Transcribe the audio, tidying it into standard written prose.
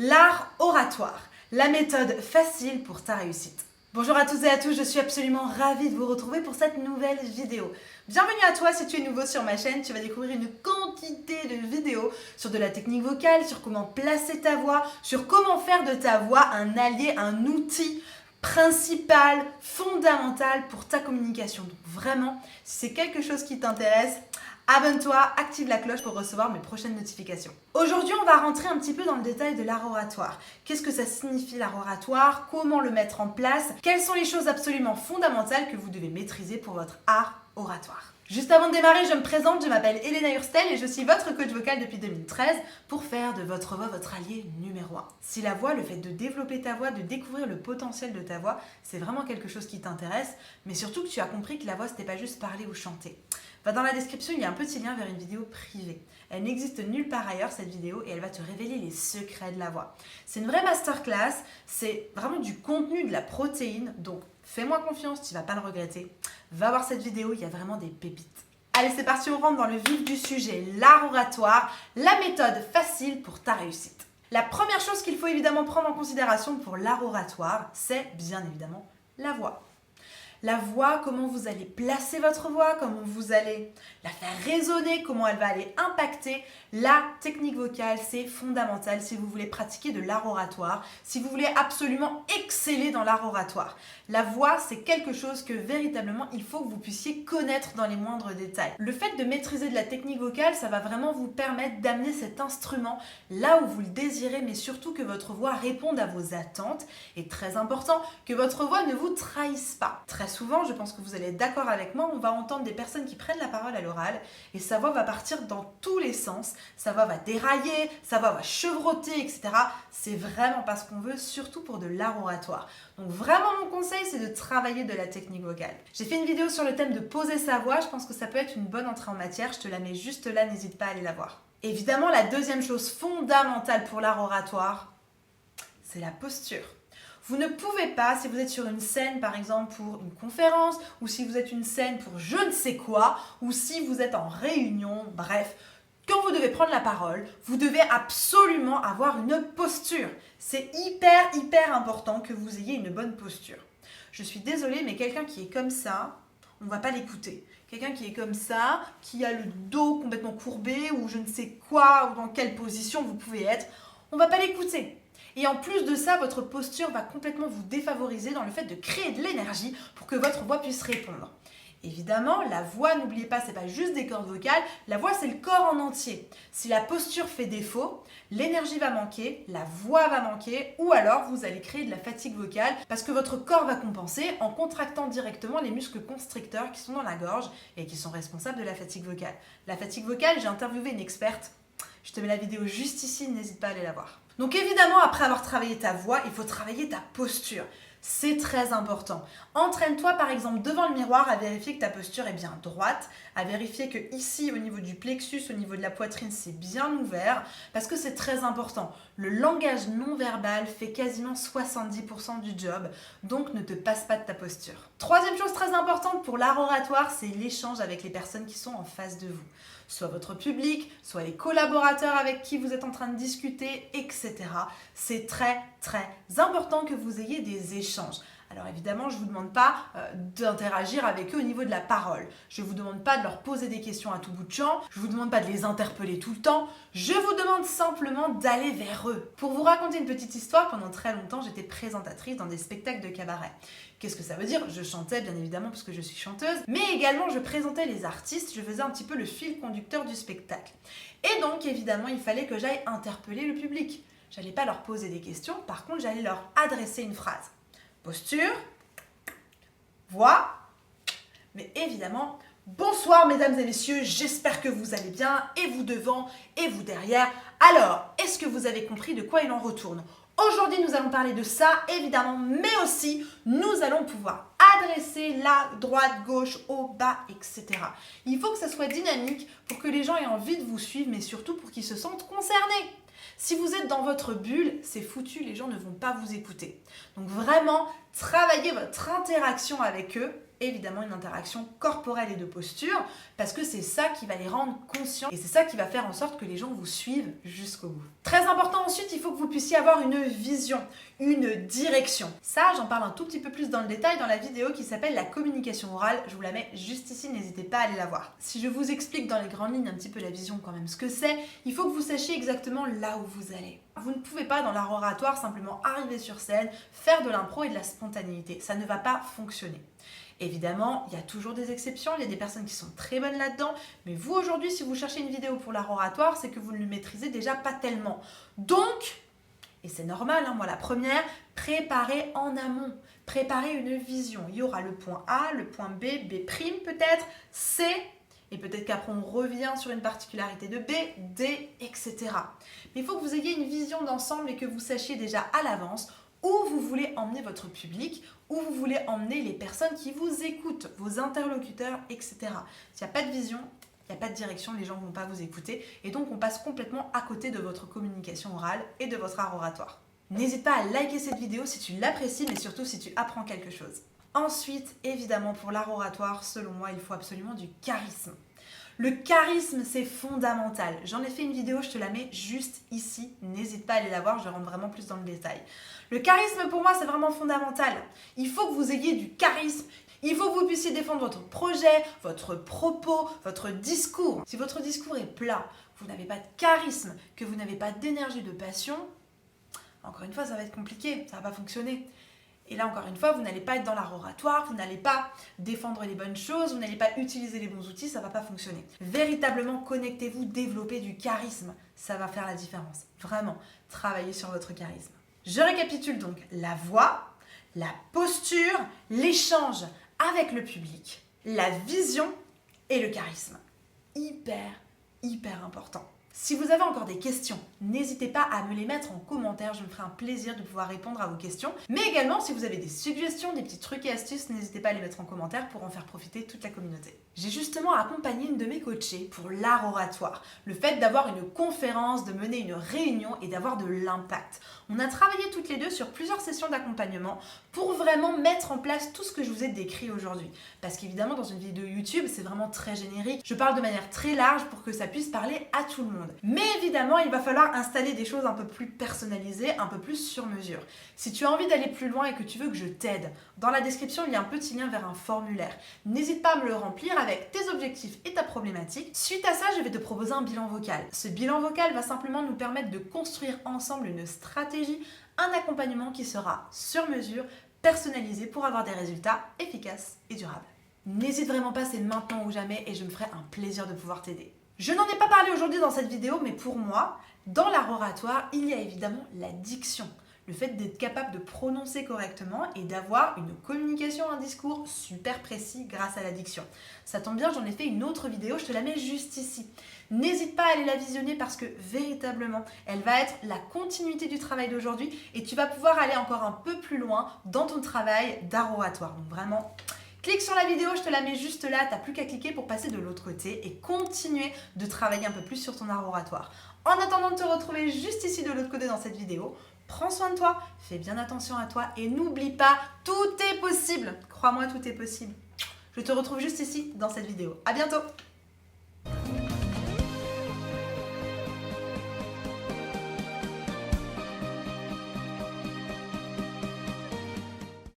L'art oratoire, la méthode facile pour ta réussite. Bonjour à tous et à tous, je suis absolument ravie de vous retrouver pour cette nouvelle vidéo. Bienvenue à toi si tu es nouveau sur ma chaîne, tu vas découvrir une quantité de vidéos sur de la technique vocale, sur comment placer ta voix, sur comment faire de ta voix un allié, un outil principal, fondamental pour ta communication. Donc vraiment, si c'est quelque chose qui t'intéresse, abonne-toi, active la cloche pour recevoir mes prochaines notifications. Aujourd'hui, on va rentrer un petit peu dans le détail de l'art oratoire. Qu'est-ce que ça signifie l'art oratoire? Comment le mettre en place? Quelles sont les choses absolument fondamentales que vous devez maîtriser pour votre art oratoire? Juste avant de démarrer, je me présente, je m'appelle Elena Hurstel et je suis votre coach vocal depuis 2013 pour faire de votre voix votre allié numéro 1. Si la voix, le fait de développer ta voix, de découvrir le potentiel de ta voix, c'est vraiment quelque chose qui t'intéresse, mais surtout que tu as compris que la voix, c'était pas juste parler ou chanter. Va dans la description, il y a un petit lien vers une vidéo privée. Elle n'existe nulle part ailleurs, cette vidéo, et elle va te révéler les secrets de la voix. C'est une vraie masterclass, c'est vraiment du contenu, de la protéine, donc fais-moi confiance, tu ne vas pas le regretter. Va voir cette vidéo, il y a vraiment des pépites. Allez, c'est parti, on rentre dans le vif du sujet, l'art oratoire, la méthode facile pour ta réussite. La première chose qu'il faut évidemment prendre en considération pour l'art oratoire, c'est bien évidemment la voix. La voix, comment vous allez placer votre voix, comment vous allez la faire résonner, comment elle va aller impacter la technique vocale, c'est fondamental si vous voulez pratiquer de l'art oratoire, si vous voulez absolument exceller dans l'art oratoire. La voix, c'est quelque chose que véritablement, il faut que vous puissiez connaître dans les moindres détails. Le fait de maîtriser de la technique vocale, ça va vraiment vous permettre d'amener cet instrument là où vous le désirez, mais surtout que votre voix réponde à vos attentes. Et très important, que votre voix ne vous trahisse pas. Très souvent, je pense que vous allez être d'accord avec moi, on va entendre des personnes qui prennent la parole à l'oral et sa voix va partir dans tous les sens, sa voix va dérailler, sa voix va chevrotter, etc. C'est vraiment pas ce qu'on veut, surtout pour de l'art oratoire. Donc vraiment mon conseil, c'est de travailler de la technique vocale. J'ai fait une vidéo sur le thème de poser sa voix, je pense que ça peut être une bonne entrée en matière, je te la mets juste là, n'hésite pas à aller la voir. Évidemment, la deuxième chose fondamentale pour l'art oratoire, c'est la posture. Vous ne pouvez pas, si vous êtes sur une scène par exemple pour une conférence, ou si vous êtes une scène pour je ne sais quoi, ou si vous êtes en réunion, bref, quand vous devez prendre la parole, vous devez absolument avoir une posture. C'est hyper important que vous ayez une bonne posture. Je suis désolée, mais quelqu'un qui est comme ça, on ne va pas l'écouter. Quelqu'un qui est comme ça, qui a le dos complètement courbé, ou je ne sais quoi, ou dans quelle position vous pouvez être, on ne va pas l'écouter. Et en plus de ça, votre posture va complètement vous défavoriser dans le fait de créer de l'énergie pour que votre voix puisse répondre. Évidemment, la voix, n'oubliez pas, c'est pas juste des cordes vocales, la voix c'est le corps en entier. Si la posture fait défaut, l'énergie va manquer, la voix va manquer, ou alors vous allez créer de la fatigue vocale parce que votre corps va compenser en contractant directement les muscles constricteurs qui sont dans la gorge et qui sont responsables de la fatigue vocale. La fatigue vocale, j'ai interviewé une experte, je te mets la vidéo juste ici, n'hésite pas à aller la voir. Donc évidemment, après avoir travaillé ta voix, il faut travailler ta posture. C'est très important. Entraîne-toi par exemple devant le miroir à vérifier que ta posture est bien droite, à vérifier que ici au niveau du plexus, au niveau de la poitrine, c'est bien ouvert parce que c'est très important. Le langage non verbal fait quasiment 70% du job, donc ne te passe pas de ta posture. Troisième chose très importante pour l'art oratoire, c'est l'échange avec les personnes qui sont en face de vous. Soit votre public, soit les collaborateurs avec qui vous êtes en train de discuter, etc. C'est très important que vous ayez des échanges. Alors évidemment, je ne vous demande pas d'interagir avec eux au niveau de la parole. Je ne vous demande pas de leur poser des questions à tout bout de champ. Je ne vous demande pas de les interpeller tout le temps. Je vous demande simplement d'aller vers eux. Pour vous raconter une petite histoire, pendant très longtemps, j'étais présentatrice dans des spectacles de cabaret. Qu'est-ce que ça veut dire? Je chantais bien évidemment parce que je suis chanteuse, mais également je présentais les artistes, je faisais un petit peu le fil conducteur du spectacle. Et donc évidemment, il fallait que j'aille interpeller le public. J'allais pas leur poser des questions, par contre j'allais leur adresser une phrase. Posture, voix, mais évidemment, bonsoir mesdames et messieurs, j'espère que vous allez bien, et vous devant, et vous derrière. Alors, est-ce que vous avez compris de quoi il en retourne? Aujourd'hui, nous allons parler de ça, évidemment, mais aussi, nous allons pouvoir adresser la droite, gauche, haut, bas, etc. Il faut que ça soit dynamique pour que les gens aient envie de vous suivre, mais surtout pour qu'ils se sentent concernés. Si vous êtes dans votre bulle, c'est foutu, les gens ne vont pas vous écouter. Donc vraiment, travaillez votre interaction avec eux évidemment une interaction corporelle et de posture, parce que c'est ça qui va les rendre conscients et c'est ça qui va faire en sorte que les gens vous suivent jusqu'au bout. Très important ensuite, il faut que vous puissiez avoir une vision, une direction. Ça, j'en parle un tout petit peu plus dans le détail dans la vidéo qui s'appelle la communication orale. Je vous la mets juste ici, n'hésitez pas à aller la voir. Si je vous explique dans les grandes lignes un petit peu la vision quand même, ce que c'est, il faut que vous sachiez exactement là où vous allez. Vous ne pouvez pas dans l'art oratoire simplement arriver sur scène, faire de l'impro et de la spontanéité. Ça ne va pas fonctionner. Évidemment, il y a toujours des exceptions, il y a des personnes qui sont très bonnes là-dedans, mais vous aujourd'hui, si vous cherchez une vidéo pour l'art oratoire, c'est que vous ne le maîtrisez déjà pas tellement. Donc, et c'est normal, moi la première, préparez en amont, préparez une vision. Il y aura le point A, le point B, B' peut-être, C, et peut-être qu'après on revient sur une particularité de B, D, etc. Mais il faut que vous ayez une vision d'ensemble et que vous sachiez déjà à l'avance où vous voulez emmener votre public, où vous voulez emmener les personnes qui vous écoutent, vos interlocuteurs, etc. S'il n'y a pas de vision, il n'y a pas de direction, les gens ne vont pas vous écouter et donc on passe complètement à côté de votre communication orale et de votre art oratoire. N'hésite pas à liker cette vidéo si tu l'apprécies, mais surtout si tu apprends quelque chose. Ensuite, évidemment, pour l'art oratoire, selon moi, il faut absolument du charisme. Le charisme, c'est fondamental. J'en ai fait une vidéo, je te la mets juste ici. N'hésite pas à aller la voir, je rentre vraiment plus dans le détail. Le charisme, pour moi, c'est vraiment fondamental. Il faut que vous ayez du charisme. Il faut que vous puissiez défendre votre projet, votre propos, votre discours. Si votre discours est plat, vous n'avez pas de charisme, que vous n'avez pas d'énergie, de passion, encore une fois, ça va être compliqué, ça ne va pas fonctionner. Et là, encore une fois, vous n'allez pas être dans l'art oratoire, vous n'allez pas défendre les bonnes choses, vous n'allez pas utiliser les bons outils, ça ne va pas fonctionner. Véritablement, connectez-vous, développez du charisme. Ça va faire la différence. Vraiment, travaillez sur votre charisme. Je récapitule donc la voix, la posture, l'échange avec le public, la vision et le charisme. Hyper important. Si vous avez encore des questions, n'hésitez pas à me les mettre en commentaire, je me ferai un plaisir de pouvoir répondre à vos questions. Mais également, si vous avez des suggestions, des petits trucs et astuces, n'hésitez pas à les mettre en commentaire pour en faire profiter toute la communauté. J'ai justement accompagné une de mes coachées pour l'art oratoire, le fait d'avoir une conférence, de mener une réunion et d'avoir de l'impact. On a travaillé toutes les deux sur plusieurs sessions d'accompagnement pour vraiment mettre en place tout ce que je vous ai décrit aujourd'hui. Parce qu'évidemment, dans une vidéo YouTube, c'est vraiment très générique. Je parle de manière très large pour que ça puisse parler à tout le monde. Mais évidemment, il va falloir installer des choses un peu plus personnalisées, un peu plus sur mesure. Si tu as envie d'aller plus loin et que tu veux que je t'aide, dans la description, il y a un petit lien vers un formulaire. N'hésite pas à me le remplir avec tes objectifs et ta problématique. Suite à ça, je vais te proposer un bilan vocal. Ce bilan vocal va simplement nous permettre de construire ensemble une stratégie, un accompagnement qui sera sur mesure, personnalisé pour avoir des résultats efficaces et durables. N'hésite vraiment pas, c'est maintenant ou jamais et je me ferai un plaisir de pouvoir t'aider. Je n'en ai pas parlé aujourd'hui dans cette vidéo, mais pour moi, dans l'art oratoire, il y a évidemment la diction. Le fait d'être capable de prononcer correctement et d'avoir une communication, un discours super précis grâce à la diction. Ça tombe bien, j'en ai fait une autre vidéo, je te la mets juste ici. N'hésite pas à aller la visionner parce que véritablement, elle va être la continuité du travail d'aujourd'hui et tu vas pouvoir aller encore un peu plus loin dans ton travail d'art oratoire. Donc vraiment, clique sur la vidéo, je te la mets juste là, tu n'as plus qu'à cliquer pour passer de l'autre côté et continuer de travailler un peu plus sur ton art oratoire. En attendant de te retrouver juste ici de l'autre côté dans cette vidéo, prends soin de toi, fais bien attention à toi et n'oublie pas, tout est possible. Crois-moi, tout est possible. Je te retrouve juste ici dans cette vidéo. À bientôt!